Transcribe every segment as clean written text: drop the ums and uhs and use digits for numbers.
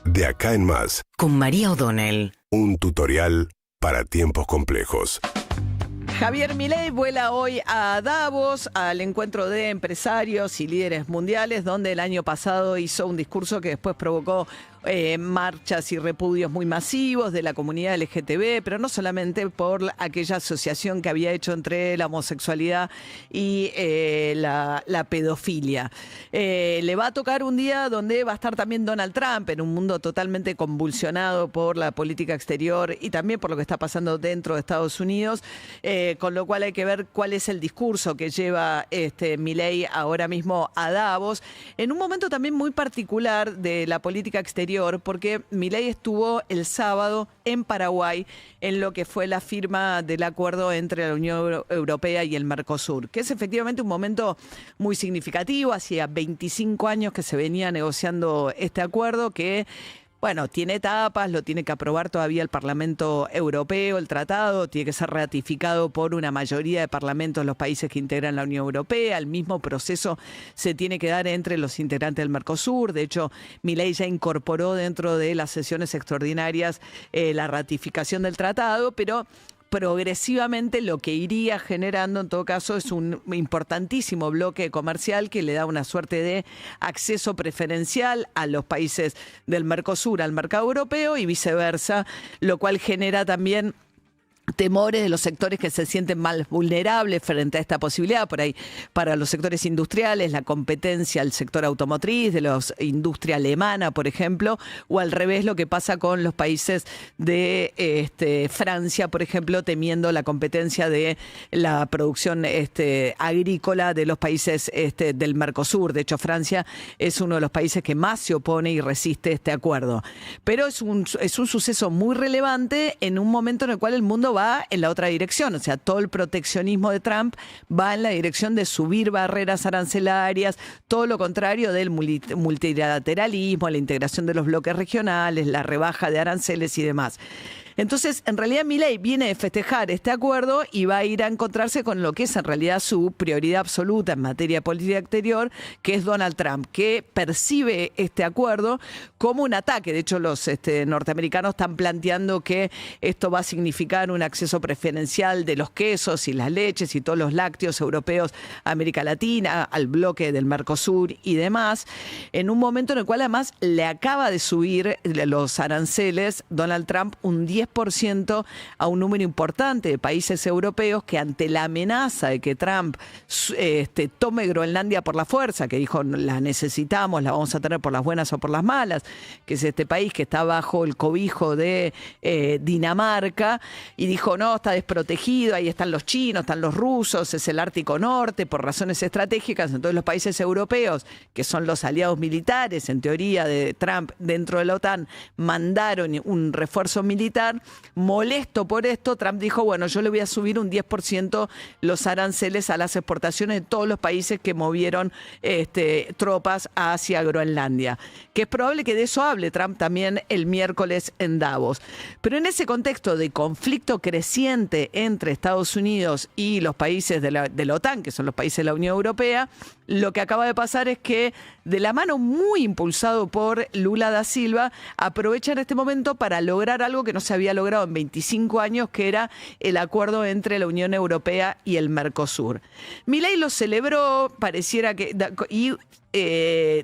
De acá en más. Con María O'Donnell. Un tutorial para tiempos complejos. Javier Milei vuela hoy a Davos, al encuentro de empresarios y líderes mundiales, donde el año pasado hizo un discurso que después provocó marchas y repudios muy masivos de la comunidad LGTB, pero no solamente por aquella asociación que había hecho entre la homosexualidad y la pedofilia. Le va a tocar un día donde va a estar también Donald Trump, en un mundo totalmente convulsionado por la política exterior y también por lo que está pasando dentro de Estados Unidos, con lo cual hay que ver cuál es el discurso que lleva Milei ahora mismo a Davos, en un momento también muy particular de la política exterior, porque Milei estuvo el sábado en Paraguay en lo que fue la firma del acuerdo entre la Unión Europea y el Mercosur, que es efectivamente un momento muy significativo. Hacía 25 años que se venía negociando este acuerdo que, bueno, tiene etapas, lo tiene que aprobar todavía el Parlamento Europeo, el tratado, tiene que ser ratificado por una mayoría de parlamentos de los países que integran la Unión Europea, el mismo proceso se tiene que dar entre los integrantes del Mercosur. De hecho, Milei ya incorporó dentro de las sesiones extraordinarias la ratificación del tratado, pero progresivamente lo que iría generando en todo caso es un importantísimo bloque comercial que le da una suerte de acceso preferencial a los países del Mercosur al mercado europeo y viceversa, lo cual genera también temores de los sectores que se sienten más vulnerables frente a esta posibilidad. Por ahí, para los sectores industriales, la competencia al sector automotriz, de la industria alemana, por ejemplo, o al revés lo que pasa con los países de Francia, por ejemplo, temiendo la competencia de la producción agrícola de los países del Mercosur. De hecho, Francia es uno de los países que más se opone y resiste este acuerdo. Pero es un suceso muy relevante en un momento en el cual el mundo va en la otra dirección, o sea, todo el proteccionismo de Trump va en la dirección de subir barreras arancelarias, todo lo contrario del multilateralismo, la integración de los bloques regionales, la rebaja de aranceles y demás. Entonces, en realidad, Milei viene a festejar este acuerdo y va a ir a encontrarse con lo que es en realidad su prioridad absoluta en materia de política exterior, que es Donald Trump, que percibe este acuerdo como un ataque. De hecho, los norteamericanos están planteando que esto va a significar un acceso preferencial de los quesos y las leches y todos los lácteos europeos a América Latina, al bloque del Mercosur y demás, en un momento en el cual además le acaba de subir los aranceles Donald Trump un 10% a un número importante de países europeos que, ante la amenaza de que Trump tome Groenlandia por la fuerza, que dijo la necesitamos, la vamos a tener por las buenas o por las malas, que es este país que está bajo el cobijo de Dinamarca, y dijo no, está desprotegido, ahí están los chinos, están los rusos, es el Ártico Norte, por razones estratégicas. Entonces los países europeos, que son los aliados militares en teoría de Trump dentro de la OTAN, mandaron un refuerzo militar. Molesto por esto, Trump dijo, bueno, yo le voy a subir un 10% los aranceles a las exportaciones de todos los países que movieron tropas hacia Groenlandia. Que es probable que de eso hable Trump también el miércoles en Davos. Pero en ese contexto de conflicto creciente entre Estados Unidos y los países de la OTAN, que son los países de la Unión Europea, lo que acaba de pasar es que, de la mano muy impulsado por Lula da Silva, aprovechan este momento para lograr algo que no se había logrado en 25 años, que era el acuerdo entre la Unión Europea y el Mercosur. Milei lo celebró, pareciera que,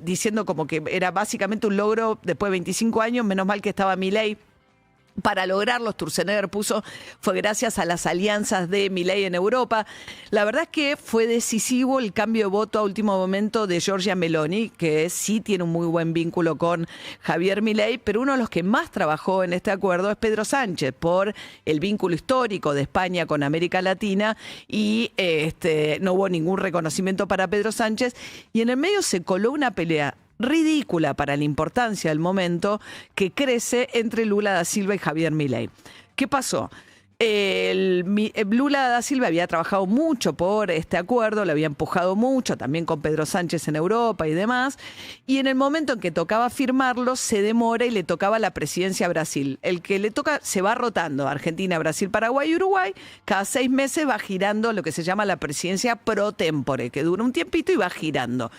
diciendo como que era básicamente un logro después de 25 años, menos mal que estaba Milei para lograrlo. Sturzenegger puso, fue gracias a las alianzas de Milei en Europa. La verdad es que fue decisivo el cambio de voto a último momento de Giorgia Meloni, que sí tiene un muy buen vínculo con Javier Milei, pero uno de los que más trabajó en este acuerdo es Pedro Sánchez, por el vínculo histórico de España con América Latina, y no hubo ningún reconocimiento para Pedro Sánchez, y en el medio se coló una pelea ridícula para la importancia del momento que crece entre Lula da Silva y Javier Milei. ¿Qué pasó? Lula da Silva había trabajado mucho por este acuerdo, lo había empujado mucho, también con Pedro Sánchez en Europa y demás, y en el momento en que tocaba firmarlo, se demora y le tocaba la presidencia a Brasil. El que le toca se va rotando, Argentina, Brasil, Paraguay y Uruguay, cada 6 meses va girando lo que se llama la presidencia pro tempore, que dura un tiempito y va girando.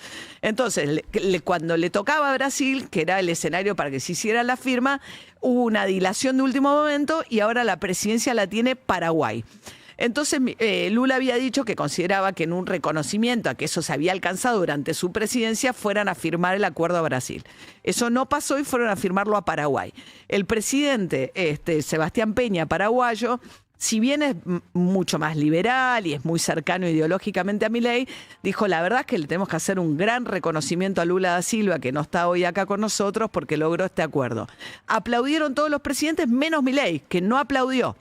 Entonces, cuando le tocaba a Brasil, que era el escenario para que se hiciera la firma, hubo una dilación de último momento y ahora la presidencia la tiene Paraguay. Entonces Lula había dicho que consideraba que en un reconocimiento a que eso se había alcanzado durante su presidencia fueran a firmar el acuerdo a Brasil. Eso no pasó y fueron a firmarlo a Paraguay. El presidente Sebastián Peña, paraguayo, si bien es mucho más liberal y es muy cercano ideológicamente a Milei, dijo, la verdad es que le tenemos que hacer un gran reconocimiento a Lula da Silva, que no está hoy acá con nosotros, porque logró este acuerdo. Aplaudieron todos los presidentes, menos Milei, que no aplaudió.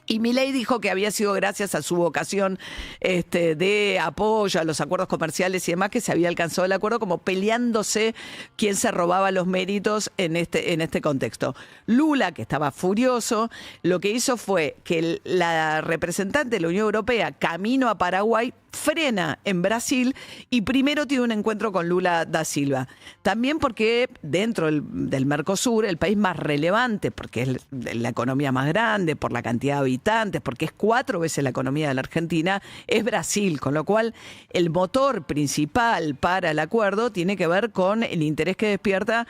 Y Milei dijo que había sido gracias a su vocación de apoyo a los acuerdos comerciales y demás que se había alcanzado el acuerdo, como peleándose quién se robaba los méritos en este contexto. Lula, que estaba furioso, lo que hizo fue que la representante de la Unión Europea, camino a Paraguay, frena en Brasil y primero tiene un encuentro con Lula da Silva. También porque dentro del Mercosur, el país más relevante, porque es la economía más grande, por la cantidad de habitantes, porque es 4 veces la economía de la Argentina, es Brasil, con lo cual el motor principal para el acuerdo tiene que ver con el interés que despierta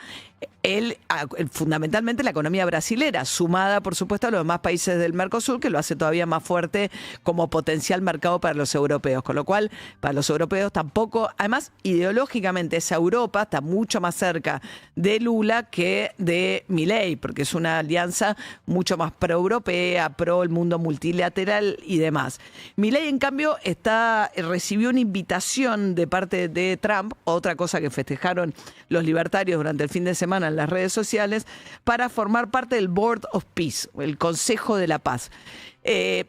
fundamentalmente la economía brasilera, sumada por supuesto a los demás países del Mercosur, que lo hace todavía más fuerte como potencial mercado para los europeos, con lo cual para los europeos tampoco, además ideológicamente esa Europa está mucho más cerca de Lula que de Milei, porque es una alianza mucho más pro-europea, pro el mundo multilateral y demás. Milei en cambio recibió una invitación de parte de Trump, otra cosa que festejaron los libertarios durante el fin de semana en las redes sociales, para formar parte del Board of Peace, el Consejo de la Paz.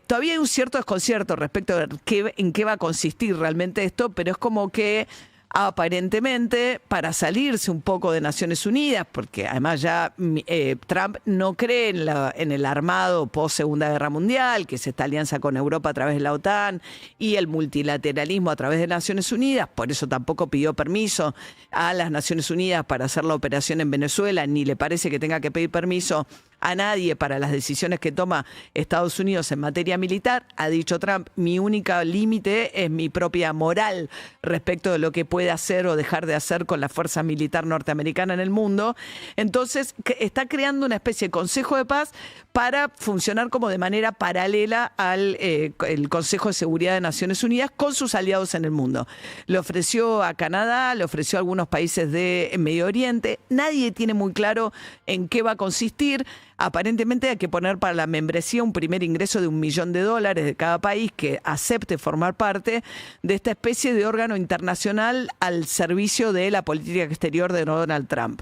Todavía hay un cierto desconcierto respecto de en qué va a consistir realmente esto, pero es como que aparentemente para salirse un poco de Naciones Unidas, porque además ya Trump no cree en el armado post Segunda Guerra Mundial, que es esta alianza con Europa a través de la OTAN y el multilateralismo a través de Naciones Unidas, por eso tampoco pidió permiso a las Naciones Unidas para hacer la operación en Venezuela, ni le parece que tenga que pedir permiso a nadie para las decisiones que toma Estados Unidos en materia militar. Ha dicho Trump, mi único límite es mi propia moral respecto de lo que puede hacer o dejar de hacer con la fuerza militar norteamericana en el mundo. Entonces está creando una especie de Consejo de Paz para funcionar como de manera paralela al el Consejo de Seguridad de Naciones Unidas con sus aliados en el mundo. Le ofreció a Canadá, le ofreció a algunos países de Medio Oriente. Nadie tiene muy claro en qué va a consistir. Aparentemente hay que poner para la membresía un primer ingreso de $1 millón de cada país que acepte formar parte de esta especie de órgano internacional al servicio de la política exterior de Donald Trump.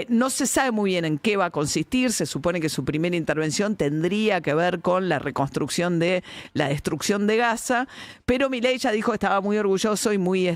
No se sabe muy bien en qué va a consistir. Se supone que su primera intervención tendría que ver con la reconstrucción de la destrucción de Gaza, pero Milei ya dijo que estaba muy orgulloso y muy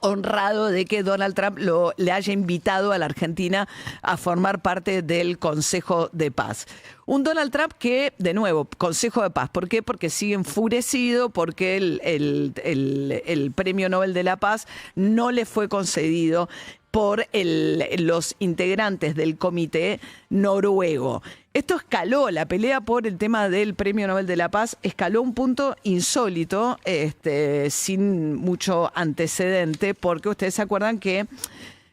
honrado de que Donald Trump le haya invitado a la Argentina a formar parte del Consejo de Paz. Un Donald Trump que, de nuevo, Consejo de Paz. ¿Por qué? Porque sigue enfurecido, porque el Premio Nobel de la Paz no le fue concedido por los integrantes del comité noruego. Esto escaló, la pelea por el tema del Premio Nobel de la Paz escaló a un punto insólito, sin mucho antecedente, porque ustedes se acuerdan que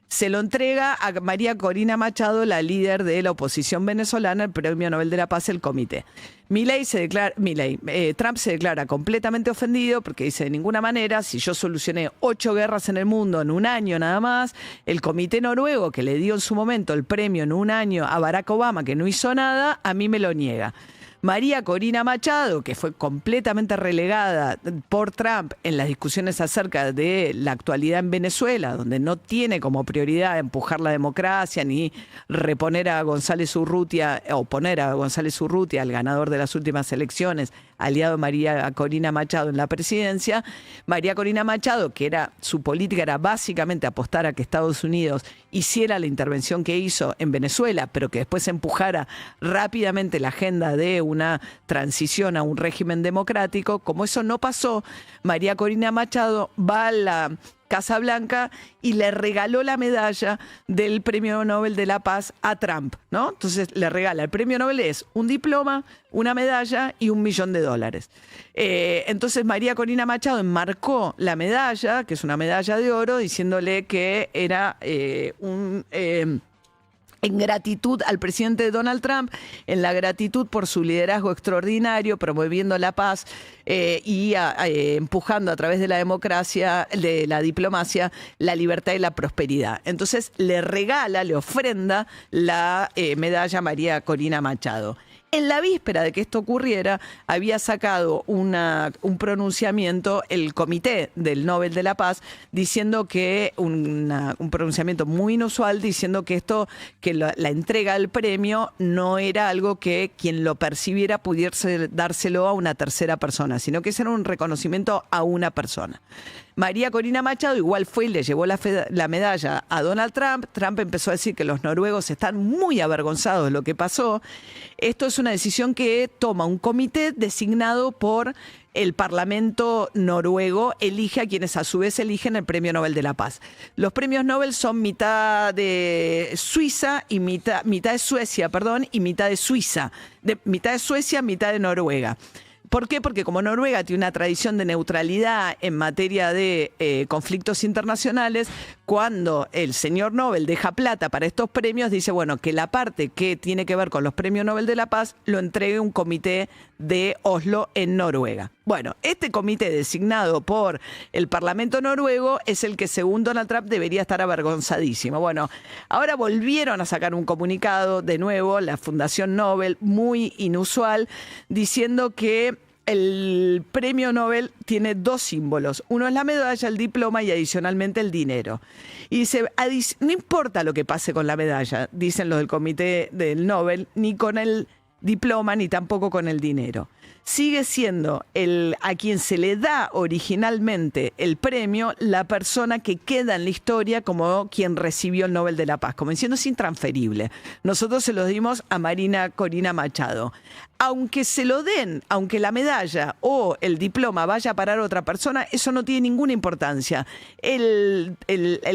se lo entrega a María Corina Machado, la líder de la oposición venezolana, el Premio Nobel de la Paz, el comité. Trump se declara completamente ofendido porque dice, de ninguna manera, si yo solucioné 8 guerras en el mundo en un año nada más, el comité noruego que le dio en su momento el premio en un año a Barack Obama, que no hizo nada, a mí me lo niega. María Corina Machado, que fue completamente relegada por Trump en las discusiones acerca de la actualidad en Venezuela, donde no tiene como prioridad empujar la democracia ni reponer a González Urrutia o poner a González Urrutia, el ganador de las últimas elecciones, aliado de María Corina Machado en la presidencia. María Corina Machado, que su política era básicamente apostar a que Estados Unidos hiciera la intervención que hizo en Venezuela, pero que después empujara rápidamente la agenda de una transición a un régimen democrático. Como eso no pasó, María Corina Machado va a la Casa Blanca y le regaló la medalla del Premio Nobel de la Paz a Trump, ¿no? Entonces le regala, el Premio Nobel es un diploma, una medalla y $1 millón. Entonces María Corina Machado enmarcó la medalla, que es una medalla de oro, diciéndole que era en gratitud al presidente Donald Trump, en la gratitud por su liderazgo extraordinario, promoviendo la paz y empujando a través de la democracia, de la diplomacia, la libertad y la prosperidad. Entonces le ofrenda la medalla a María Corina Machado. En la víspera de que esto ocurriera, había sacado un pronunciamiento el Comité del Nobel de la Paz, diciendo que un pronunciamiento muy inusual, diciendo que la entrega del premio no era algo que quien lo percibiera pudiese dárselo a una tercera persona, sino que ese era un reconocimiento a una persona. María Corina Machado igual fue y le llevó la medalla a Donald Trump. Trump empezó a decir que los noruegos están muy avergonzados de lo que pasó. Esto es una decisión que toma un comité designado por el Parlamento noruego, elige a quienes a su vez eligen el Premio Nobel de la Paz. Los premios Nobel son mitad de Suiza y mitad de Suecia, y mitad de Suiza. Mitad de Suecia, mitad de Noruega. ¿Por qué? Porque como Noruega tiene una tradición de neutralidad en materia de conflictos internacionales, cuando el señor Nobel deja plata para estos premios, dice, bueno, que la parte que tiene que ver con los premios Nobel de la Paz lo entregue un comité de Oslo en Noruega. Bueno, este comité designado por el Parlamento noruego es el que, según Donald Trump, debería estar avergonzadísimo. Bueno, ahora volvieron a sacar un comunicado de nuevo, la Fundación Nobel, muy inusual, diciendo que el premio Nobel tiene dos símbolos. Uno es la medalla, el diploma y adicionalmente el dinero. Y dice, no importa lo que pase con la medalla, dicen los del comité del Nobel, ni con el diploma, ni tampoco con el dinero. Sigue siendo a quien se le da originalmente el premio la persona que queda en la historia como quien recibió el Nobel de la Paz, como diciendo es intransferible. Nosotros se lo dimos a María Corina Machado. Aunque se lo den, aunque la medalla o el diploma vaya a parar a otra persona, eso no tiene ninguna importancia. El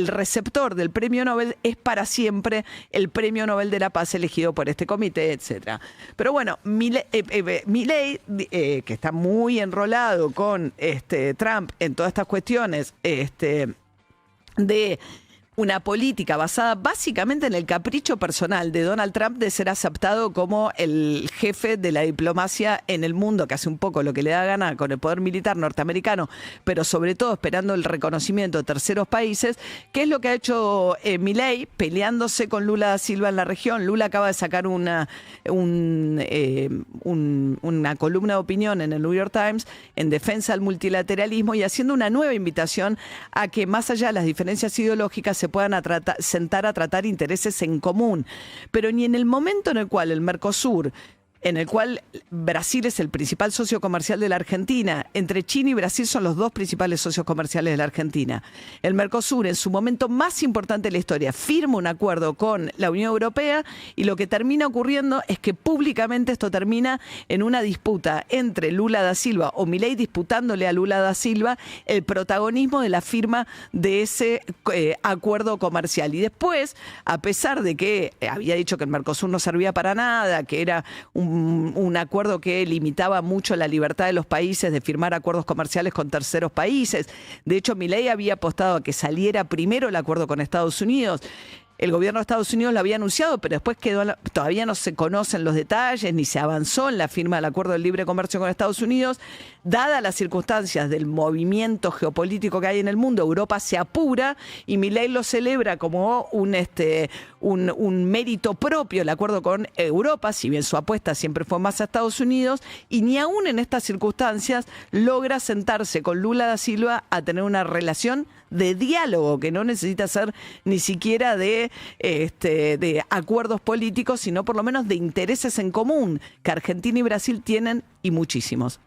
receptor del premio Nobel es para siempre el premio Nobel de la Paz elegido por este comité, etc. Pero bueno, Milei, que está muy enrolado con Trump en todas estas cuestiones de una política basada básicamente en el capricho personal de Donald Trump de ser aceptado como el jefe de la diplomacia en el mundo, que hace un poco lo que le da gana con el poder militar norteamericano, pero sobre todo esperando el reconocimiento de terceros países, que es lo que ha hecho Milei, peleándose con Lula da Silva en la región. Lula acaba de sacar una columna de opinión en el New York Times en defensa del multilateralismo y haciendo una nueva invitación a que más allá de las diferencias ideológicas se puedan sentar a tratar intereses en común. Pero ni en el momento en el cual el Mercosur, en el cual Brasil es el principal socio comercial de la Argentina, entre China y Brasil son los dos principales socios comerciales de la Argentina. El Mercosur, en su momento más importante de la historia, firma un acuerdo con la Unión Europea y lo que termina ocurriendo es que públicamente esto termina en una disputa entre Lula da Silva o Milei disputándole a Lula da Silva el protagonismo de la firma de ese acuerdo comercial. Y después, a pesar de que había dicho que el Mercosur no servía para nada, que era un acuerdo que limitaba mucho la libertad de los países de firmar acuerdos comerciales con terceros países. De hecho, Milei había apostado a que saliera primero el acuerdo con Estados Unidos. El gobierno de Estados Unidos lo había anunciado, pero después todavía no se conocen los detalles, ni se avanzó en la firma del acuerdo de libre comercio con Estados Unidos. Dadas las circunstancias del movimiento geopolítico que hay en el mundo, Europa se apura y Milei lo celebra como un mérito propio el acuerdo con Europa, si bien su apuesta siempre fue más a Estados Unidos, y ni aún en estas circunstancias logra sentarse con Lula da Silva a tener una relación de diálogo, que no necesita ser ni siquiera de acuerdos políticos, sino por lo menos de intereses en común que Argentina y Brasil tienen y muchísimos.